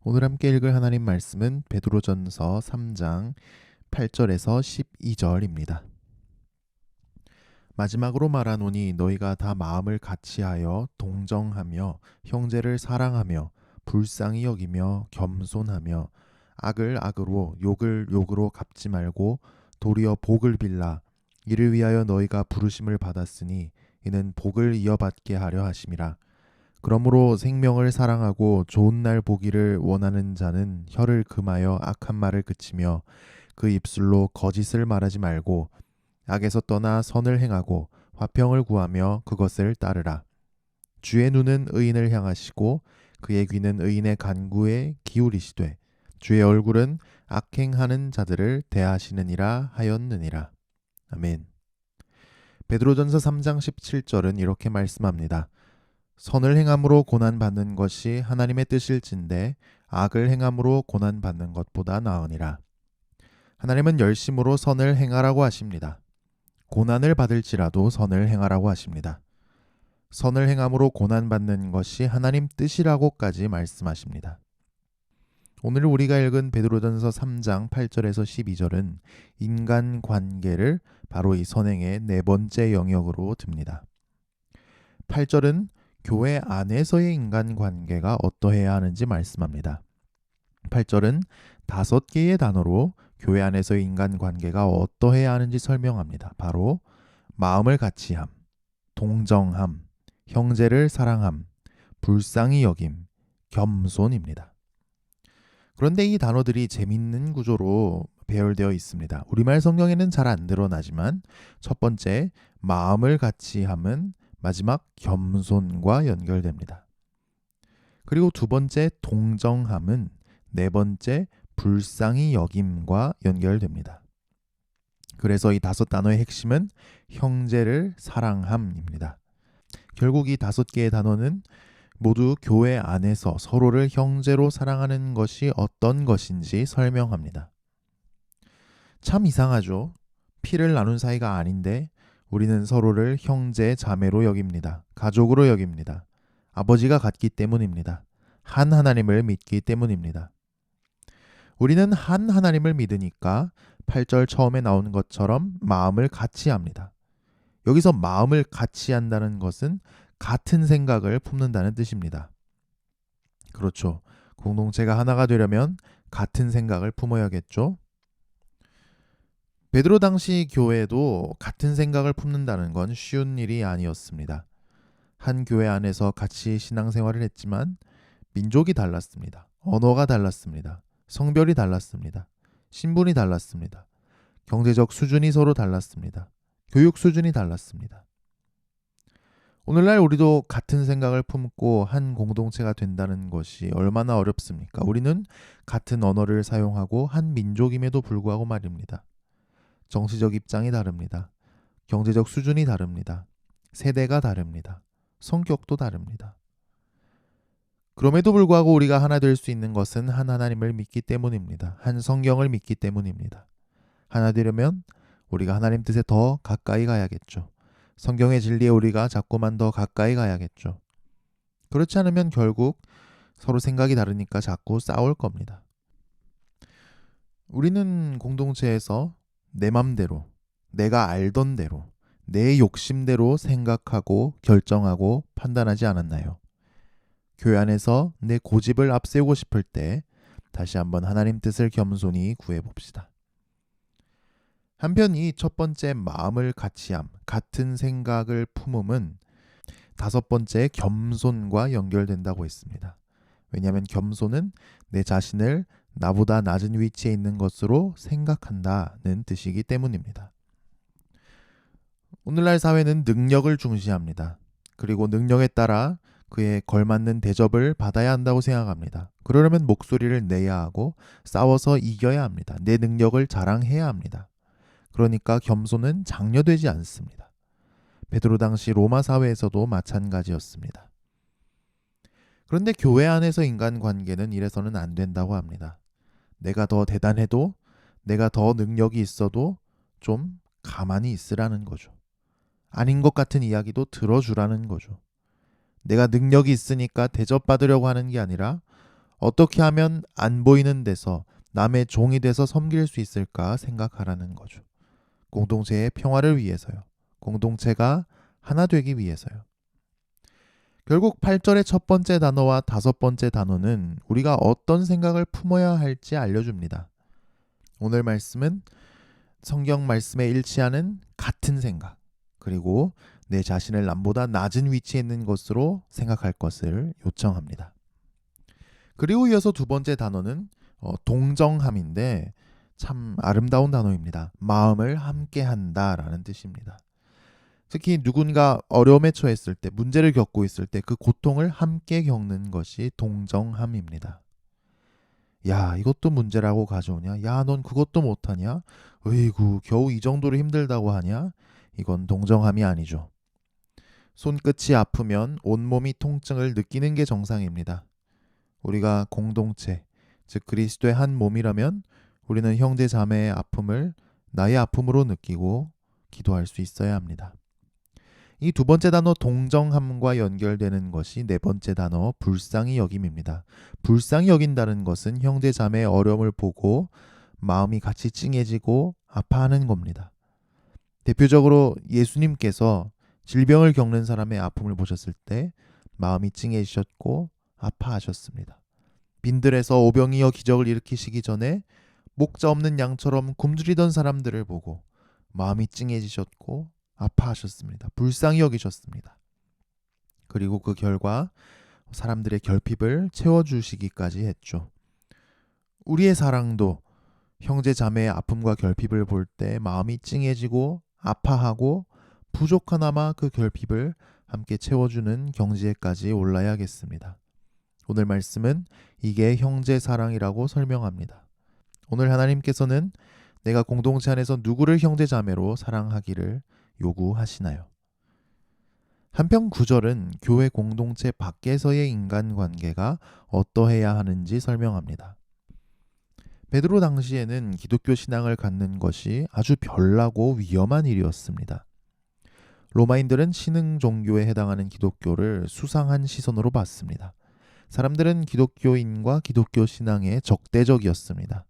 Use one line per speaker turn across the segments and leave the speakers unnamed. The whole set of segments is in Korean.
오늘 함께 읽을 하나님 말씀은 베드로전서 3장 8절에서 12절입니다. 마지막으로 말하노니 너희가 다 마음을 같이하여 동정하며 형제를 사랑하며 불쌍히 여기며 겸손하며 악을 악으로 욕을 욕으로 갚지 말고 도리어 복을 빌라. 이를 위하여 너희가 부르심을 받았으니 이는 복을 이어받게 하려 하심이라. 그러므로 생명을 사랑하고 좋은 날 보기를 원하는 자는 혀를 금하여 악한 말을 그치며 그 입술로 거짓을 말하지 말고 악에서 떠나 선을 행하고 화평을 구하며 그것을 따르라. 주의 눈은 의인을 향하시고 그의 귀는 의인의 간구에 기울이시되 주의 얼굴은 악행하는 자들을 대하시느니라 하였느니라. 아멘. 베드로전서 3장 17절은 이렇게 말씀합니다. 선을 행함으로 고난받는 것이 하나님의 뜻일진데 악을 행함으로 고난받는 것보다 나으니라. 하나님은 열심으로 선을 행하라고 하십니다. 고난을 받을지라도 선을 행하라고 하십니다. 선을 행함으로 고난받는 것이 하나님 뜻이라고까지 말씀하십니다. 오늘 우리가 읽은 베드로전서 3장 8절에서 12절은 인간관계를 바로 이 선행의 네 번째 영역으로 듭니다. 8절은 교회 안에서의 인간관계가 어떠해야 하는지 말씀합니다. 8절은 5개의 단어로 교회 안에서의 인간관계가 어떠해야 하는지 설명합니다. 바로 마음을 같이함, 동정함, 형제를 사랑함, 불쌍히 여김, 겸손입니다. 그런데 이 단어들이 재밌는 구조로 배열되어 있습니다. 우리말 성경에는 잘 안 드러나지만 첫 번째 마음을 같이함은 마지막 겸손과 연결됩니다. 그리고 두 번째 동정함은 네 번째 불쌍히 여김과 연결됩니다. 그래서 이 5단어의 핵심은 형제를 사랑함입니다. 결국 이 5개의 단어는 모두 교회 안에서 서로를 형제로 사랑하는 것이 어떤 것인지 설명합니다. 참 이상하죠? 피를 나눈 사이가 아닌데 우리는 서로를 형제, 자매로 여깁니다. 가족으로 여깁니다. 아버지가 같기 때문입니다. 한 하나님을 믿기 때문입니다. 우리는 한 하나님을 믿으니까 8절 처음에 나온 것처럼 마음을 같이 합니다. 여기서 마음을 같이 한다는 것은 같은 생각을 품는다는 뜻입니다. 그렇죠. 공동체가 하나가 되려면 같은 생각을 품어야겠죠. 베드로 당시 교회도 같은 생각을 품는다는 건 쉬운 일이 아니었습니다. 한 교회 안에서 같이 신앙생활을 했지만 민족이 달랐습니다. 언어가 달랐습니다. 성별이 달랐습니다. 신분이 달랐습니다. 경제적 수준이 서로 달랐습니다. 교육 수준이 달랐습니다. 오늘날 우리도 같은 생각을 품고 한 공동체가 된다는 것이 얼마나 어렵습니까? 우리는 같은 언어를 사용하고 한 민족임에도 불구하고 말입니다. 정치적 입장이 다릅니다. 경제적 수준이 다릅니다. 세대가 다릅니다. 성격도 다릅니다. 그럼에도 불구하고 우리가 하나 될 수 있는 것은 한 하나님을 믿기 때문입니다. 한 성경을 믿기 때문입니다. 하나 되려면 우리가 하나님 뜻에 더 가까이 가야겠죠. 성경의 진리에 우리가 자꾸만 더 가까이 가야겠죠. 그렇지 않으면 결국 서로 생각이 다르니까 자꾸 싸울 겁니다. 우리는 공동체에서 내 맘대로, 내가 알던 대로, 내 욕심대로 생각하고 결정하고 판단하지 않았나요? 교회 안에서 내 고집을 앞세우고 싶을 때 다시 한번 하나님 뜻을 겸손히 구해봅시다. 한편 이 첫 번째 마음을 같이함, 같은 생각을 품음은 5번째 겸손과 연결된다고 했습니다. 왜냐하면 겸손은 내 자신을 나보다 낮은 위치에 있는 것으로 생각한다는 뜻이기 때문입니다. 오늘날 사회는 능력을 중시합니다. 그리고 능력에 따라 그에 걸맞는 대접을 받아야 한다고 생각합니다. 그러려면 목소리를 내야 하고 싸워서 이겨야 합니다. 내 능력을 자랑해야 합니다. 그러니까 겸손은 장려되지 않습니다. 베드로 당시 로마 사회에서도 마찬가지였습니다. 그런데 교회 안에서 인간관계는 이래서는 안 된다고 합니다. 내가 더 대단해도 내가 더 능력이 있어도 좀 가만히 있으라는 거죠. 아닌 것 같은 이야기도 들어주라는 거죠. 내가 능력이 있으니까 대접받으려고 하는 게 아니라 어떻게 하면 안 보이는 데서 남의 종이 돼서 섬길 수 있을까 생각하라는 거죠. 공동체의 평화를 위해서요. 공동체가 하나 되기 위해서요. 결국 8절의 첫 번째 단어와 다섯 번째 단어는 우리가 어떤 생각을 품어야 할지 알려줍니다. 오늘 말씀은 성경 말씀에 일치하는 같은 생각, 그리고 내 자신을 남보다 낮은 위치에 있는 것으로 생각할 것을 요청합니다. 그리고 이어서 두 번째 단어는 동정함인데 참 아름다운 단어입니다. 마음을 함께 한다라는 뜻입니다. 특히 누군가 어려움에 처했을 때, 문제를 겪고 있을 때 그 고통을 함께 겪는 것이 동정함입니다. 야, 이것도 문제라고 가져오냐? 야, 넌 그것도 못하냐? 으이구, 겨우 이 정도로 힘들다고 하냐? 이건 동정함이 아니죠. 손끝이 아프면 온몸이 통증을 느끼는 게 정상입니다. 우리가 공동체, 즉 그리스도의 한 몸이라면 우리는 형제 자매의 아픔을 나의 아픔으로 느끼고 기도할 수 있어야 합니다. 이 두 번째 단어 동정함과 연결되는 것이 네 번째 단어 불쌍히 여김입니다. 불쌍히 여긴다는 것은 형제 자매의 어려움을 보고 마음이 같이 찡해지고 아파하는 겁니다. 대표적으로 예수님께서 질병을 겪는 사람의 아픔을 보셨을 때 마음이 찡해지셨고 아파하셨습니다. 빈들에서 오병이어 기적을 일으키시기 전에 목자 없는 양처럼 굶주리던 사람들을 보고 마음이 찡해지셨고 아파하셨습니다. 불쌍히 여기셨습니다. 그리고 그 결과 사람들의 결핍을 채워주시기까지 했죠. 우리의 사랑도 형제 자매의 아픔과 결핍을 볼 때 마음이 찡해지고 아파하고 부족하나마 그 결핍을 함께 채워주는 경지에까지 올라야겠습니다. 오늘 말씀은 이게 형제 사랑이라고 설명합니다. 오늘 하나님께서는 내가 공동체 안에서 누구를 형제 자매로 사랑하기를 요구하시나요? 한편 9절은 교회 공동체 밖에서의 인간관계가 어떠해야 하는지 설명합니다. 베드로 당시에는 기독교 신앙을 갖는 것이 아주 별나고 위험한 일이었습니다. 로마인들은 신흥 종교에 해당하는 기독교를 수상한 시선으로 봤습니다. 사람들은 기독교인과 기독교 신앙에 적대적이었습니다.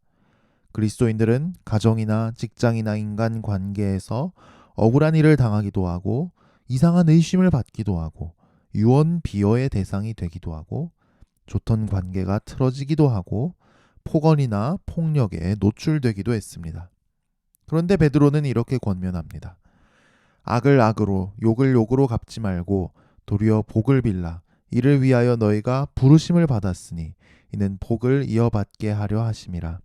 그리스도인들은 가정이나 직장이나 인간관계에서 억울한 일을 당하기도 하고 이상한 의심을 받기도 하고 유언 비어의 대상이 되기도 하고 좋던 관계가 틀어지기도 하고 폭언이나 폭력에 노출되기도 했습니다. 그런데 베드로는 이렇게 권면합니다. 악을 악으로 욕을 욕으로 갚지 말고 도리어 복을 빌라 이를 위하여 너희가 부르심을 받았으니 이는 복을 이어받게 하려 하심이라.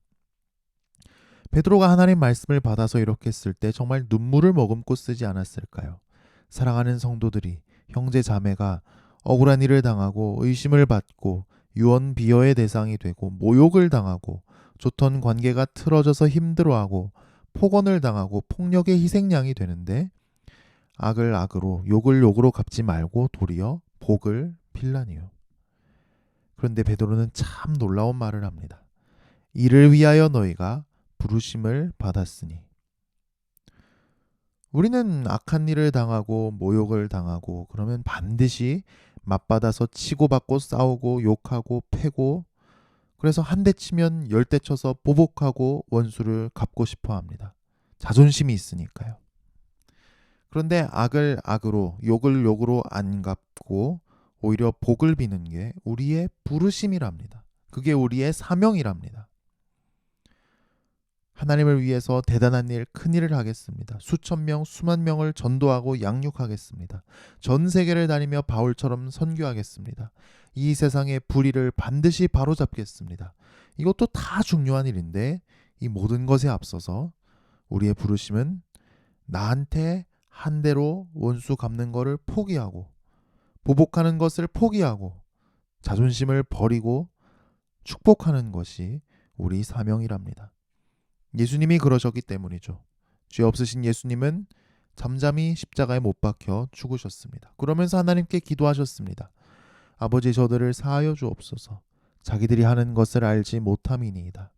베드로가 하나님 말씀을 받아서 이렇게 쓸 때 정말 눈물을 머금고 쓰지 않았을까요? 사랑하는 성도들이, 형제 자매가 억울한 일을 당하고 의심을 받고 유언 비어의 대상이 되고 모욕을 당하고 좋던 관계가 틀어져서 힘들어하고 폭언을 당하고 폭력의 희생양이 되는데 악을 악으로 욕을 욕으로 갚지 말고 도리어 복을 빌라니요. 그런데 베드로는 참 놀라운 말을 합니다. 이를 위하여 너희가 부르심을 받았으니. 우리는 악한 일을 당하고 모욕을 당하고 그러면 반드시 맞받아서 치고받고 싸우고 욕하고 패고 그래서 한 대 치면 10대 쳐서 보복하고 원수를 갚고 싶어 합니다. 자존심이 있으니까요. 그런데 악을 악으로 욕을 욕으로 안 갚고 오히려 복을 비는 게 우리의 부르심이랍니다. 그게 우리의 사명이랍니다. 하나님을 위해서 대단한 일, 큰 일을 하겠습니다. 수천 명, 수만 명을 전도하고 양육하겠습니다. 전 세계를 다니며 바울처럼 선교하겠습니다. 이 세상의 불의를 반드시 바로잡겠습니다. 이것도 다 중요한 일인데 이 모든 것에 앞서서 우리의 부르심은 나한테 한 대로 원수 갚는 것을 포기하고 보복하는 것을 포기하고 자존심을 버리고 축복하는 것이 우리 사명이랍니다. 예수님이 그러셨기 때문이죠. 죄 없으신 예수님은 잠잠히 십자가에 못 박혀 죽으셨습니다. 그러면서 하나님께 기도하셨습니다. 아버지 저들을 사하여 주옵소서. 자기들이 하는 것을 알지 못함이니이다.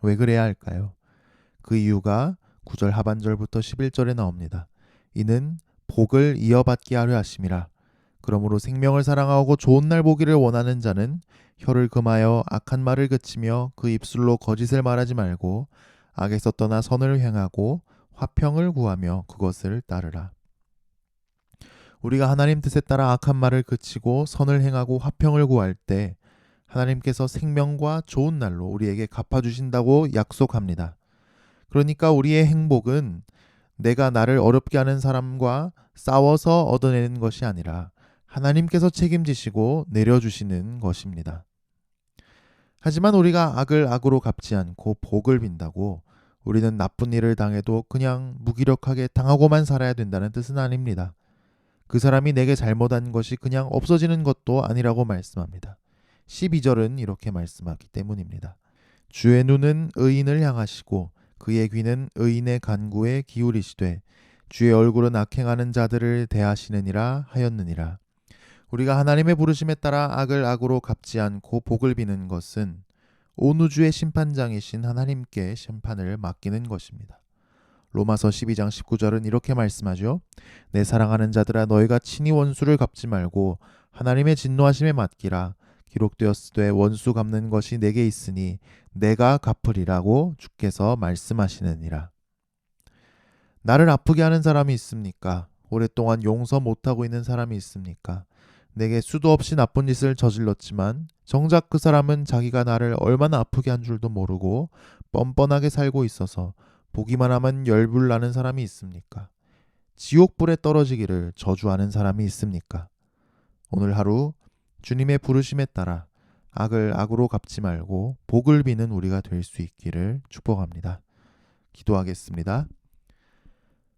왜 그래야 할까요? 그 이유가 9절 하반절부터 11절에 나옵니다. 이는 복을 이어받게 하려 하심이라. 그러므로 생명을 사랑하고 좋은 날 보기를 원하는 자는 혀를 금하여 악한 말을 그치며 그 입술로 거짓을 말하지 말고 악에서 떠나 선을 행하고 화평을 구하며 그것을 따르라. 우리가 하나님 뜻에 따라 악한 말을 그치고 선을 행하고 화평을 구할 때 하나님께서 생명과 좋은 날로 우리에게 갚아주신다고 약속합니다. 그러니까 우리의 행복은 내가 나를 어렵게 하는 사람과 싸워서 얻어내는 것이 아니라 하나님께서 책임지시고 내려주시는 것입니다. 하지만 우리가 악을 악으로 갚지 않고 복을 빈다고 우리는 나쁜 일을 당해도 그냥 무기력하게 당하고만 살아야 된다는 뜻은 아닙니다. 그 사람이 내게 잘못한 것이 그냥 없어지는 것도 아니라고 말씀합니다. 12절은 이렇게 말씀하기 때문입니다. 주의 눈은 의인을 향하시고 그의 귀는 의인의 간구에 기울이시되 주의 얼굴은 악행하는 자들을 대하시느니라 하였느니라. 우리가 하나님의 부르심에 따라 악을 악으로 갚지 않고 복을 비는 것은 온 우주의 심판장이신 하나님께 심판을 맡기는 것입니다. 로마서 12장 19절은 이렇게 말씀하죠. 내 사랑하는 자들아 너희가 친히 원수를 갚지 말고 하나님의 진노하심에 맡기라. 기록되었으되 원수 갚는 것이 내게 있으니 내가 갚으리라고 주께서 말씀하시느니라. 나를 아프게 하는 사람이 있습니까? 오랫동안 용서 못하고 있는 사람이 있습니까? 내게 수도 없이 나쁜 짓을 저질렀지만 정작 그 사람은 자기가 나를 얼마나 아프게 한 줄도 모르고 뻔뻔하게 살고 있어서 보기만 하면 열불 나는 사람이 있습니까? 지옥불에 떨어지기를 저주하는 사람이 있습니까? 오늘 하루 주님의 부르심에 따라 악을 악으로 갚지 말고 복을 비는 우리가 될 수 있기를 축복합니다. 기도하겠습니다.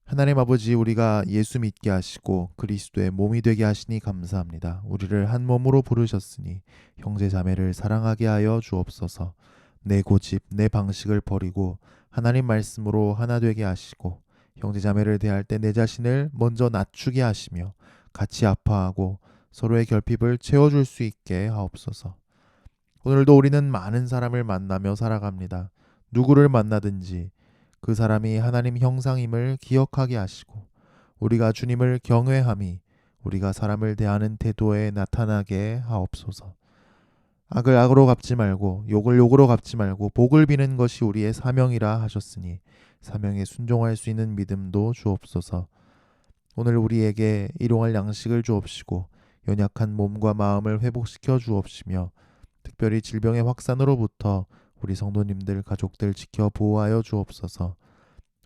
하나님 아버지, 우리가 예수 믿게 하시고 그리스도의 몸이 되게 하시니 감사합니다. 우리를 한 몸으로 부르셨으니 형제 자매를 사랑하게 하여 주옵소서. 내 고집, 내 방식을 버리고 하나님 말씀으로 하나 되게 하시고 형제 자매를 대할 때 내 자신을 먼저 낮추게 하시며 같이 아파하고 서로의 결핍을 채워줄 수 있게 하옵소서. 오늘도 우리는 많은 사람을 만나며 살아갑니다. 누구를 만나든지 그 사람이 하나님 형상임을 기억하게 하시고 우리가 주님을 경외함이 우리가 사람을 대하는 태도에 나타나게 하옵소서. 악을 악으로 갚지 말고 욕을 욕으로 갚지 말고 복을 비는 것이 우리의 사명이라 하셨으니 사명에 순종할 수 있는 믿음도 주옵소서. 오늘 우리에게 일용할 양식을 주옵시고 연약한 몸과 마음을 회복시켜 주옵시며 특별히 질병의 확산으로부터 우리 성도님들 가족들 지켜 보호하여 주옵소서.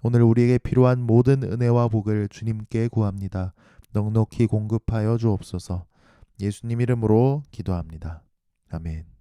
오늘 우리에게 필요한 모든 은혜와 복을 주님께 구합니다. 넉넉히 공급하여 주옵소서. 예수님 이름으로 기도합니다. 아멘.